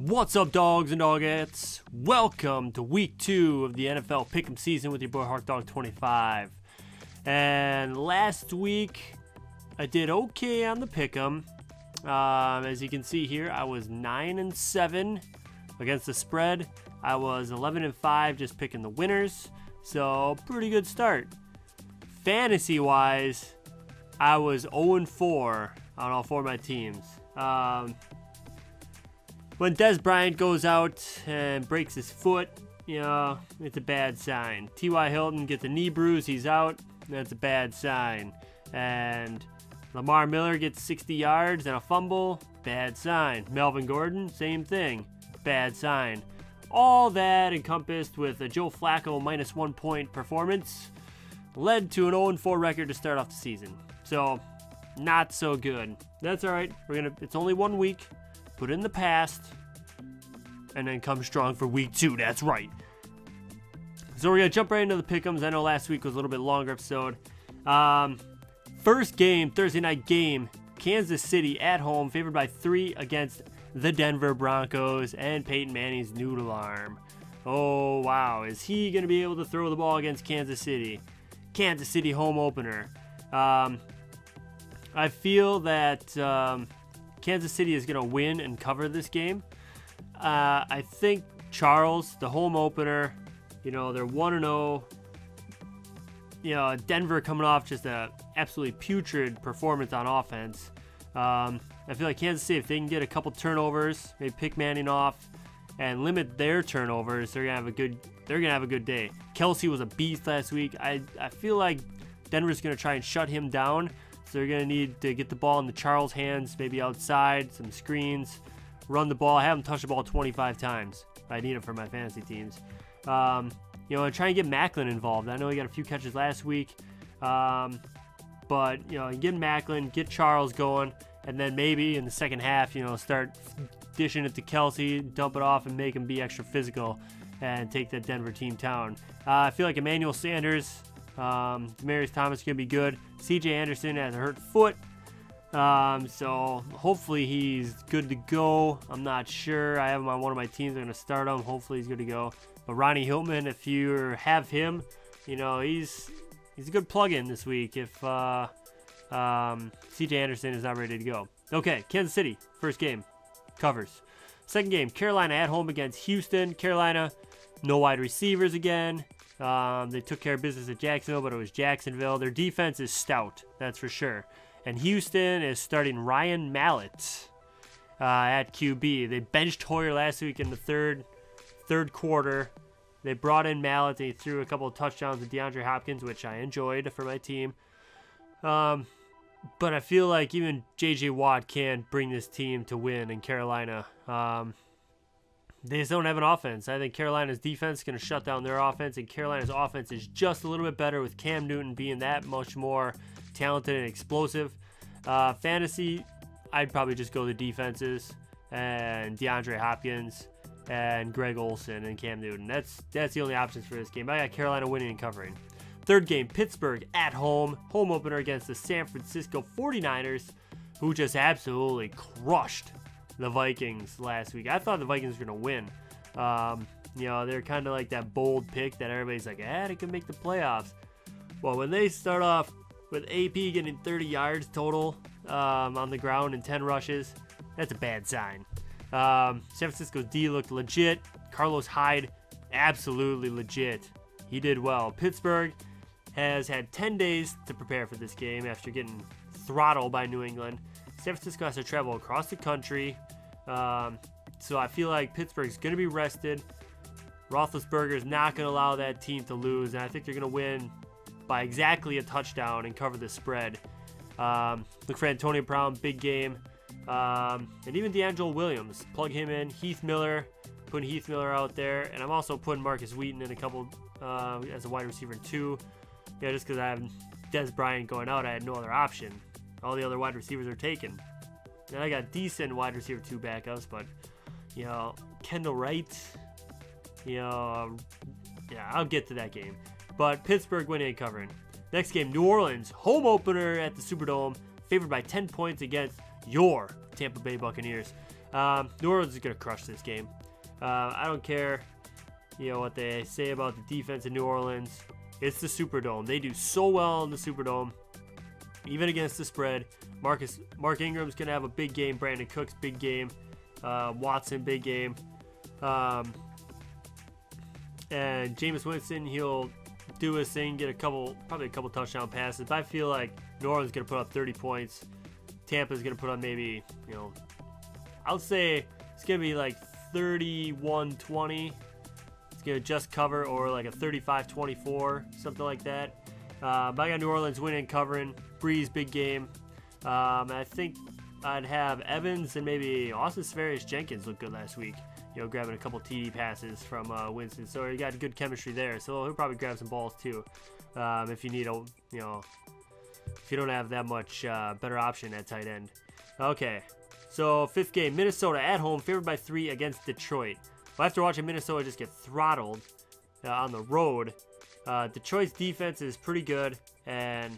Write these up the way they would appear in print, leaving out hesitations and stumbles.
What's up, dogs and dogettes? Welcome to week 2 of the NFL Pickem season with your boy Harkdawg 25. And last week, I did okay on the Pickem. As you can see here, I was 9-7 against the spread. I was 11-5 just picking the winners. So, pretty good start. Fantasy-wise, I was 0-4 on all 4 of my teams. When Dez Bryant goes out and breaks his foot, you know, it's a bad sign. T.Y. Hilton gets a knee bruise, he's out, that's a bad sign. And Lamar Miller gets 60 yards and a fumble, bad sign. Melvin Gordon, same thing, bad sign. All that encompassed with a Joe Flacco -1 point performance led to an 0-4 record to start off the season. So, not so good. That's all right. It's only 1 week. Put it in the past, and then come strong for week 2. That's right. So we're going to jump right into the Pickems. I know last week was a little bit longer episode. First game, Thursday night game, Kansas City at home, favored by 3 against the Denver Broncos and Peyton Manning's noodle arm. Oh, wow. Is he going to be able to throw the ball against Kansas City? Kansas City home opener. I feel that Kansas City is going to win and cover this game. I think Charles, the home opener, you know, they're 1-0. You know, Denver coming off just a absolutely putrid performance on offense. I feel like Kansas City, if they can get a couple turnovers, maybe pick Manning off and limit their turnovers, they're gonna have a good day. Kelsey was a beast last week. I feel like Denver's gonna try and shut him down. So they're going to need to get the ball in the Charles hands, maybe outside, some screens, run the ball. I have him touch the ball 25 times. I need him for my fantasy teams. You know, and try and get Macklin involved. I know he got a few catches last week. But, you know, get Macklin, get Charles going, and then maybe in the second half, you know, start dishing it to Kelsey, dump it off, and make him be extra physical and take that Denver team down. I feel like Emmanuel Sanders, Demaryius Thomas is going to be good. C.J. Anderson has a hurt foot. So hopefully he's good to go. I'm not sure. I have him on one of my teams. I'm going to start him. Hopefully he's good to go. But Ronnie Hillman, if you have him, you know, he's a good plug-in this week if C.J. Anderson is not ready to go. Okay, Kansas City, first game, covers. Second game, Carolina at home against Houston. Carolina, no wide receivers again. They took care of business at Jacksonville, but it was Jacksonville. Their defense is stout, that's for sure. And Houston is starting Ryan Mallett at QB. They benched Hoyer last week in the third quarter. They brought in Mallett. They threw a couple of touchdowns to DeAndre Hopkins, which I enjoyed for my team. But I feel like even J.J. Watt can't bring this team to win in Carolina. They just don't have an offense. I think Carolina's defense is going to shut down their offense, and Carolina's offense is just a little bit better with Cam Newton being that much more talented and explosive. Fantasy, I'd probably just go the defenses and DeAndre Hopkins and Greg Olsen and Cam Newton. That's the only options for this game. I got Carolina winning and covering. Third game, Pittsburgh at home opener against the San Francisco 49ers, who just absolutely crushed the Vikings last week. I thought the Vikings were going to win. You know, they're kind of like that bold pick that everybody's like, they can make the playoffs. Well, when they start off with AP getting 30 yards total on the ground and 10 rushes, that's a bad sign. San Francisco's D looked legit. Carlos Hyde, absolutely legit. He did well. Pittsburgh has had 10 days to prepare for this game after getting throttled by New England. San Francisco has to travel across the country. So I feel like Pittsburgh's going to be rested. Roethlisberger is not going to allow that team to lose. And I think they're going to win by exactly a touchdown and cover the spread. Look for Antonio Brown, big game. And even DeAngelo Williams, plug him in. Heath Miller, putting Heath Miller out there. And I'm also putting Marcus Wheaton in a couple as a wide receiver too. Yeah, just because I have Dez Bryant going out, I had no other option. All the other wide receivers are taken. And I got decent wide receiver 2 backups, but, you know, Kendall Wright, you know, yeah, I'll get to that game. But Pittsburgh winning and covering. Next game, New Orleans, home opener at the Superdome, favored by 10 points against your Tampa Bay Buccaneers. New Orleans is going to crush this game. I don't care, you know, what they say about the defense in New Orleans. It's the Superdome. They do so well in the Superdome, even against the spread. Mark Ingram's going to have a big game. Brandon Cooks, big game. Watson, big game. And Jameis Winston, he'll do his thing, get probably a couple touchdown passes. But I feel like New Orleans is going to put up 30 points. Tampa's going to put on maybe, you know, I'll say it's going to be like 31-20. It's going to just cover, or like a 35-24, something like that. But I got New Orleans winning, covering. Breeze, big game. I think I'd have Evans and maybe Austin Seferius-Jenkins look good last week. You know, grabbing a couple TD passes from Winston. So he got good chemistry there. So he'll probably grab some balls too. If you need a, you know, if you don't have that much better option at tight end. Okay, so fifth game, Minnesota at home, favored by 3 against Detroit. Well, after watching Minnesota just get throttled on the road, Detroit's defense is pretty good, and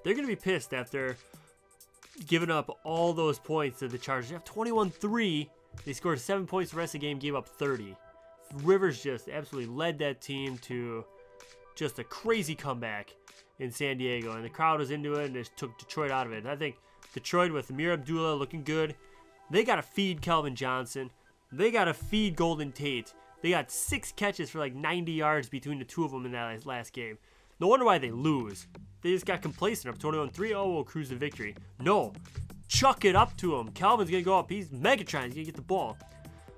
they're going to be pissed after giving up all those points to the Chargers. They have 21-3. They scored 7 points the rest of the game, gave up 30. Rivers just absolutely led that team to just a crazy comeback in San Diego, and the crowd was into it and just took Detroit out of it. And I think Detroit with Amir Abdullah looking good. They got to feed Calvin Johnson. They got to feed Golden Tate. They got 6 catches for like 90 yards between the two of them in that last game. No wonder why they lose. They just got complacent up 21-3. Oh, we'll cruise to victory. No. Chuck it up to him. Calvin's going to go up. He's Megatron. He's going to get the ball.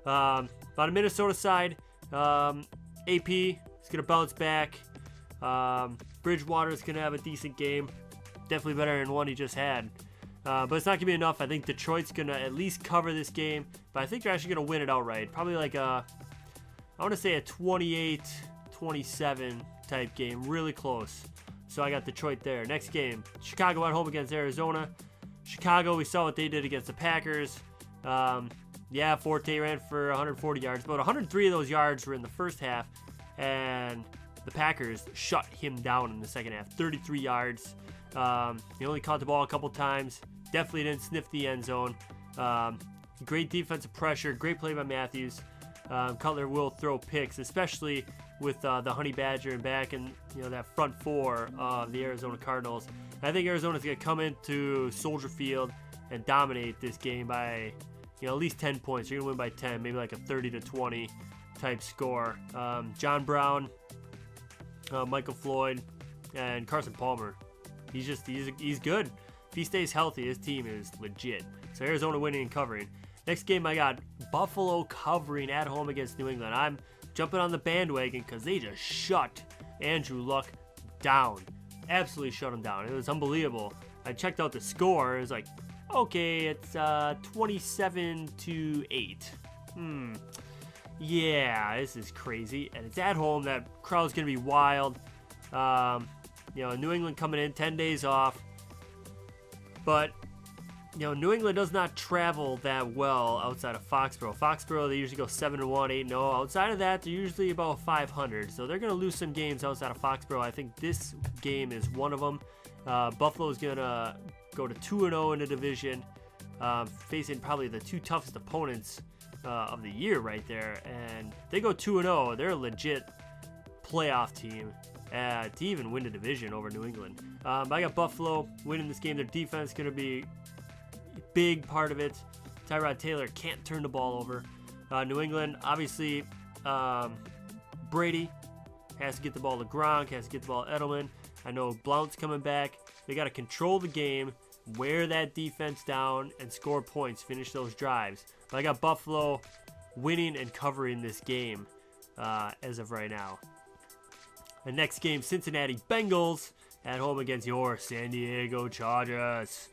On the Minnesota side, AP is going to bounce back. Bridgewater is going to have a decent game. Definitely better than one he just had. But it's not going to be enough. I think Detroit's going to at least cover this game. But I think they're actually going to win it outright. Probably like I want to say a 28-27 type game. Really close. So I got Detroit there. Next game, Chicago at home against Arizona. Chicago, we saw what they did against the Packers. Yeah, Forte ran for 140 yards, but 103 of those yards were in the first half, and the Packers shut him down in the second half. 33 yards. He only caught the ball a couple times. Definitely didn't sniff the end zone. Great defensive pressure. Great play by Matthews. Cutler will throw picks, especially with the Honey Badger and back and that front four of the Arizona Cardinals. I think Arizona's going to come into Soldier Field and dominate this game by at least 10 points. You're going to win by 10, maybe like a 30-20 type score. John Brown, Michael Floyd, and Carson Palmer. He's good. If he stays healthy, his team is legit. So Arizona winning and covering. Next game, I got Buffalo covering at home against New England. I'm jumping on the bandwagon because they just shut Andrew Luck down. Absolutely shut him down. It was unbelievable. I checked out the score. It was like, okay, it's 27-8. Yeah, this is crazy. And it's at home. That crowd's going to be wild. New England coming in, 10 days off. But New England does not travel that well outside of Foxborough. Foxborough, they usually go 7-1, 8-0. Outside of that, they're usually about 500. So they're going to lose some games outside of Foxborough. I think this game is one of them. Buffalo is going to go to 2-0 in the division, facing probably the two toughest opponents of the year right there. And they go 2-0. They're a legit playoff team to even win the division over New England. I got Buffalo winning this game. Their defense is going to be big part of it. Tyrod Taylor can't turn the ball over. New England, obviously, Brady has to get the ball to Gronk, has to get the ball to Edelman. I know Blount's coming back. They got to control the game, wear that defense down, and score points, finish those drives. But I got Buffalo winning and covering this game as of right now. The next game, Cincinnati Bengals at home against your San Diego Chargers.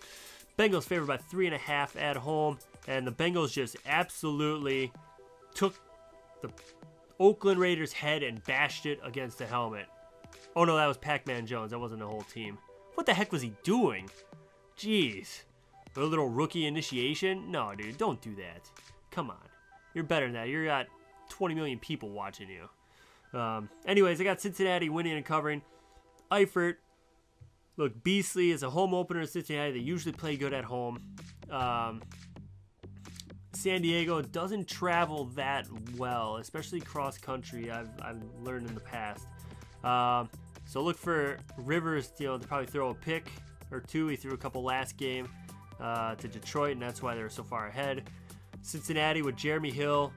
Bengals favored by 3.5 at home, and the Bengals just absolutely took the Oakland Raiders' head and bashed it against the helmet. Oh no, that was Pac-Man Jones. That wasn't the whole team. What the heck was he doing? Jeez. A little rookie initiation? No, dude, don't do that. Come on. You're better than that. You got 20 million people watching you. Anyways, I got Cincinnati winning and covering. Eifert. Look, Beasley is a home opener in Cincinnati. They usually play good at home. San Diego doesn't travel that well, especially cross country. I've learned in the past. So look for Rivers, to probably throw a pick or two. He threw a couple last game to Detroit, and that's why they're so far ahead. Cincinnati with Jeremy Hill,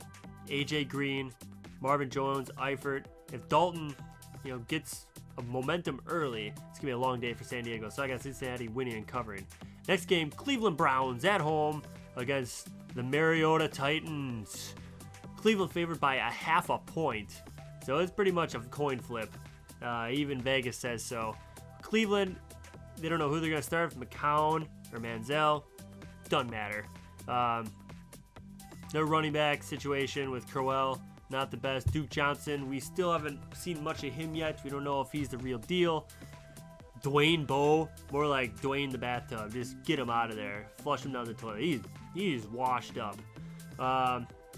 AJ Green, Marvin Jones, Eifert. If Dalton, gets a momentum early, it's gonna be a long day for San Diego. So I got Cincinnati winning and covering. Next game, Cleveland Browns at home against the Mariota Titans. Cleveland favored by a half a point, so it's pretty much a coin flip. Even Vegas says so. Cleveland, they don't know who they're gonna start, McCown or Manziel. Doesn't matter. Their running back situation with Crowell, not the best. Duke Johnson, we still haven't seen much of him yet. We don't know if he's the real deal. Dwayne Bowe, more like Dwayne the bathtub. Just get him out of there. Flush him down the toilet. He's washed up.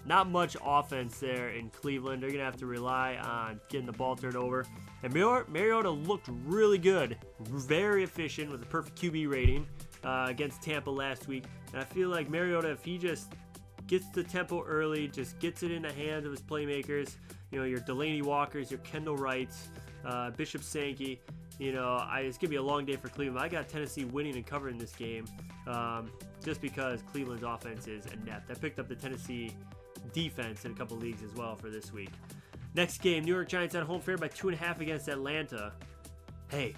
Not much offense there in Cleveland. They're going to have to rely on getting the ball turned over. And Mariota looked really good. Very efficient with a perfect QB rating against Tampa last week. And I feel like Mariota, if he just gets the tempo early, just gets it in the hands of his playmakers, your Delaney Walkers, your Kendall Wrights, Bishop Sankey, it's going to be a long day for Cleveland. I got Tennessee winning and covering this game just because Cleveland's offense is inept. I picked up the Tennessee defense in a couple leagues as well for this week. Next game, New York Giants at home, favored by 2.5 against Atlanta. Hey,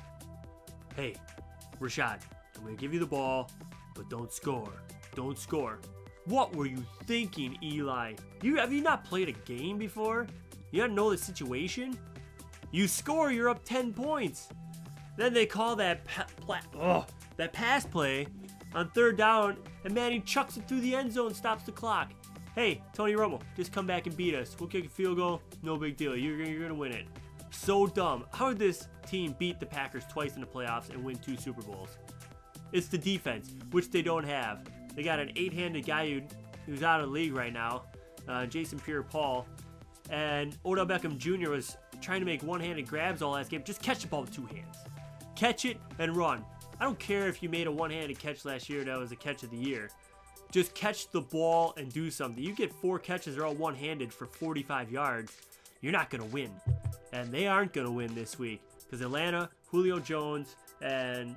Rashad, I'm going to give you the ball, but don't score. Don't score. What were you thinking, Eli? Have you not played a game before? You don't know the situation? You score, you're up 10 points. Then they call that that pass play on third down, and Manning chucks it through the end zone, stops the clock. Hey, Tony Romo, just come back and beat us. We'll kick a field goal, no big deal. You're going to win it. So dumb. How did this team beat the Packers twice in the playoffs and win 2 Super Bowls? It's the defense, which they don't have. They got an 8-handed guy who's out of the league right now, Jason Pierre-Paul, and Odell Beckham Jr. was trying to make one-handed grabs all last game. Just catch the ball with 2 hands. Catch it and run. I don't care if you made a one-handed catch last year that was a catch of the year. Just catch the ball and do something. You get 4 catches, they're all one-handed for 45 yards. You're not going to win. And they aren't going to win this week because Atlanta, Julio Jones, and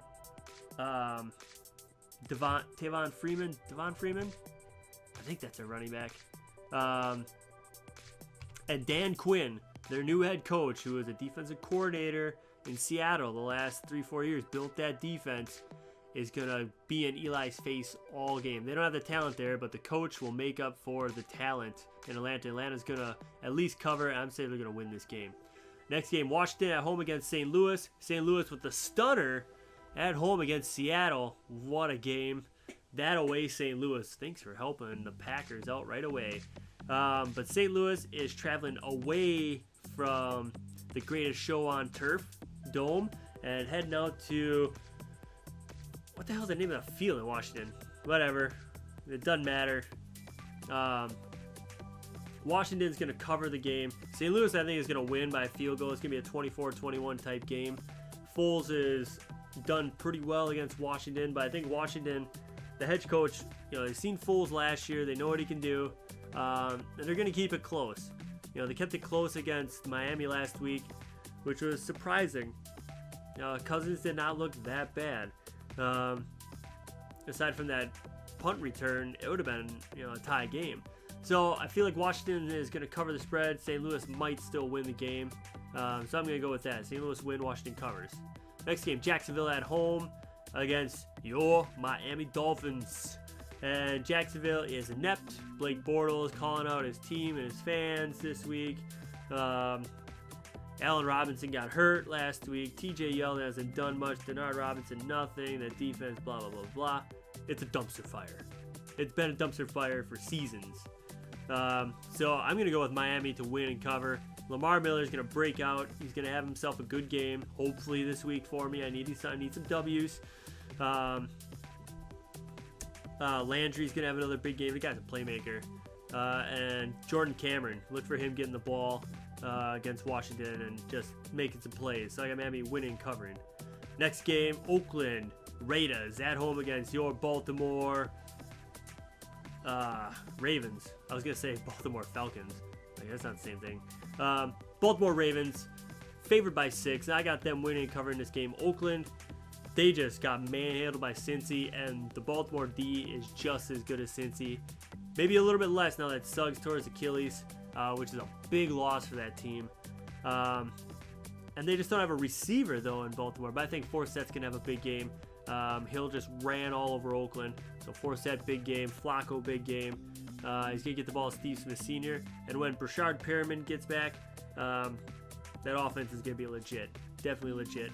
Devon Freeman. I think that's their running back. And Dan Quinn, their new head coach, who was a defensive coordinator in Seattle the last 3-4 years, built that defense, is going to be in Eli's face all game. They don't have the talent there, but the coach will make up for the talent in Atlanta. Atlanta's going to at least cover. I'm saying they're going to win this game. Next game, Washington at home against St. Louis. St. Louis with the stunner at home against Seattle. What a game. That away St. Louis. Thanks for helping the Packers out right away. But St. Louis is traveling away from the greatest show on turf, Dome, and heading out to, what the hell is the name of the field in Washington? Whatever. It doesn't matter. Washington's going to cover the game. St. Louis, I think, is going to win by a field goal. It's going to be a 24-21 type game. Foles is done pretty well against Washington, but I think Washington, the head coach, they've seen Foles last year. They know what he can do, and they're going to keep it close. They kept it close against Miami last week, which was surprising. Cousins did not look that bad. Aside from that punt return, it would have been a tie game. So I feel like Washington is going to cover the spread. St. Louis might still win the game. So I'm going to go with that. St. Louis win, Washington covers. Next game, Jacksonville at home against your Miami Dolphins. And Jacksonville is inept. Blake Bortles calling out his team and his fans this week. Allen Robinson got hurt last week. TJ Yeldon hasn't done much. Denard Robinson, nothing. The defense, blah, blah, blah, blah. It's a dumpster fire. It's been a dumpster fire for seasons. So I'm going to go with Miami to win and cover. Lamar Miller is going to break out. He's going to have himself a good game, hopefully this week for me. I need some W's. Landry's going to have another big game. The guy's a playmaker. And Jordan Cameron, look for him getting the ball against Washington and just making some plays. So I got Miami winning, covering. Next game, Oakland Raiders at home against your Baltimore Ravens. I was going to say Baltimore Falcons. Like, that's not the same thing. Baltimore Ravens, favored by 6. I got them winning and covering this game. Oakland, they just got manhandled by Cincy, and the Baltimore D is just as good as Cincy. Maybe a little bit less now that Suggs tore his Achilles, which is a big loss for that team. And they just don't have a receiver, though, in Baltimore. But I think Forset's going to have a big game. Hill just ran all over Oakland. So Forsett, big game. Flacco, big game. He's going to get the ball to Steve Smith Sr. And when Brashard Perriman gets back, that offense is going to be legit. Definitely legit.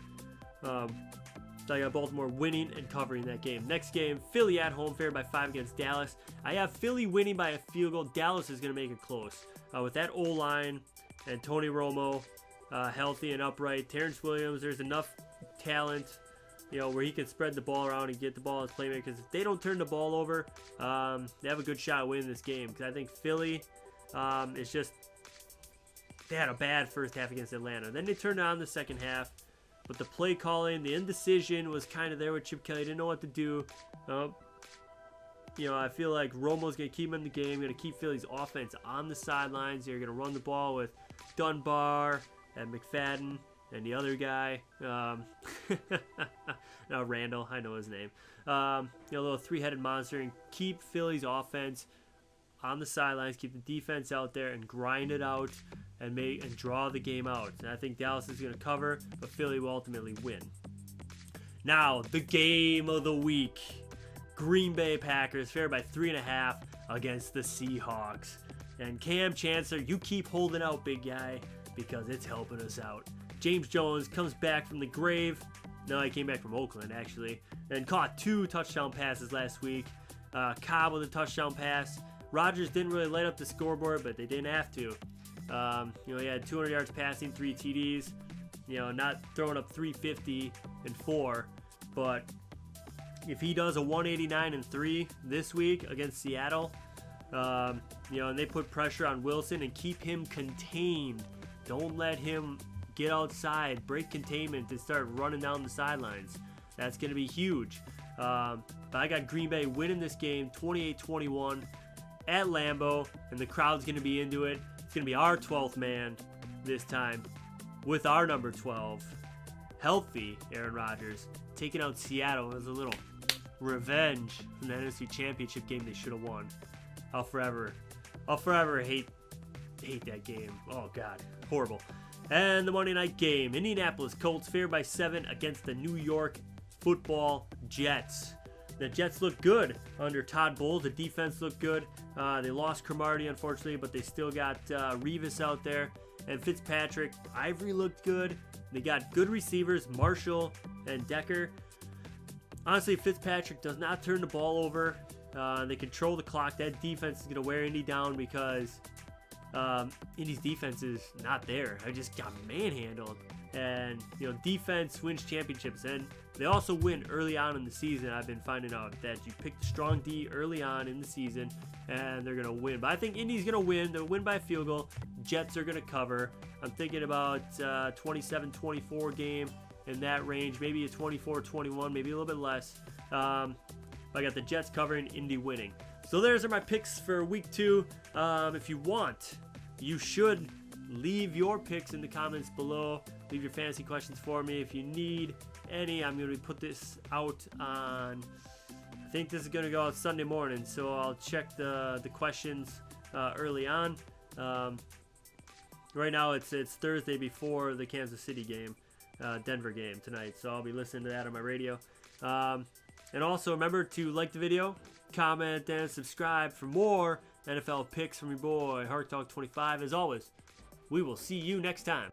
So I got Baltimore winning and covering that game. Next game, Philly at home, favored by 5 against Dallas. I have Philly winning by a field goal. Dallas is going to make it close. With that O-line and Tony Romo healthy and upright, Terrence Williams, there's enough talent, you know, where he can spread the ball around and get the ball as playmakers. If they don't turn the ball over, they have a good shot at winning this game. Because I think Philly is just, they had a bad first half against Atlanta. Then they turned on the second half. But the play calling, the indecision was kind of there with Chip Kelly. Didn't know what to do. You know, I feel like Romo's going to keep him in the game. Going to keep Philly's offense on the sidelines. They're going to run the ball with Dunbar and McFadden and the other guy. No, Randall. I know his name. You know, a little three-headed monster. And keep Philly's offense on the sidelines. Keep the defense out there and grind it out. And draw the game out. And I think Dallas is going to cover, but Philly will ultimately win. Now, the game of the week. Green Bay Packers, favored by 3.5 against the Seahawks. And Cam Chancellor, you keep holding out, big guy, because it's helping us out. James Jones comes back from the grave. No, he came back from Oakland, actually. And caught 2 touchdown passes last week. Cobb with a touchdown pass. Rodgers didn't really light up the scoreboard, but they didn't have to. You know, he had 200 yards passing, 3 TDs, you know, not throwing up 350 and 4, but if he does a 189 and 3 this week against Seattle, you know, and they put pressure on Wilson and keep him contained, don't let him get outside, break containment and start running down the sidelines. That's going to be huge. But I got Green Bay winning this game 28-21 at Lambeau, and the crowd's going to be into it. It's going to be our 12th man this time with our number 12. Healthy Aaron Rodgers taking out Seattle as a little revenge from the NFC Championship game they should have won. I'll forever hate that game. Oh, God. Horrible. And the Monday night game. Indianapolis Colts favored by 7 against the New York Football Jets. The Jets look good under Todd Bowles. The defense looked good. They lost Cromartie, unfortunately, but they still got Revis out there. And Fitzpatrick. Ivory looked good. They got good receivers, Marshall and Decker. Honestly, Fitzpatrick does not turn the ball over. They control the clock. That defense is going to wear Indy down because Indy's defense is not there. I just got manhandled. And, you know, defense wins championships. And they also win early on in the season. I've been finding out that you pick the strong D early on in the season, and they're going to win. But I think Indy's going to win. They'll win by a field goal. Jets are going to cover. I'm thinking about 27-24 game in that range. Maybe a 24-21, maybe a little bit less. I got the Jets covering, Indy winning. So there's my picks for week 2. If you want, you should leave your picks in the comments below. Leave your fantasy questions for me. If you need any, I'm going to put this out on, I think this is going to go out Sunday morning, so I'll check the questions early on. Right now it's Thursday before the Kansas City game, Denver game tonight, so I'll be listening to that on my radio. And also remember to like the video, comment, and subscribe for more NFL picks from your boy Harkdawg 25. As always, we will see you next time.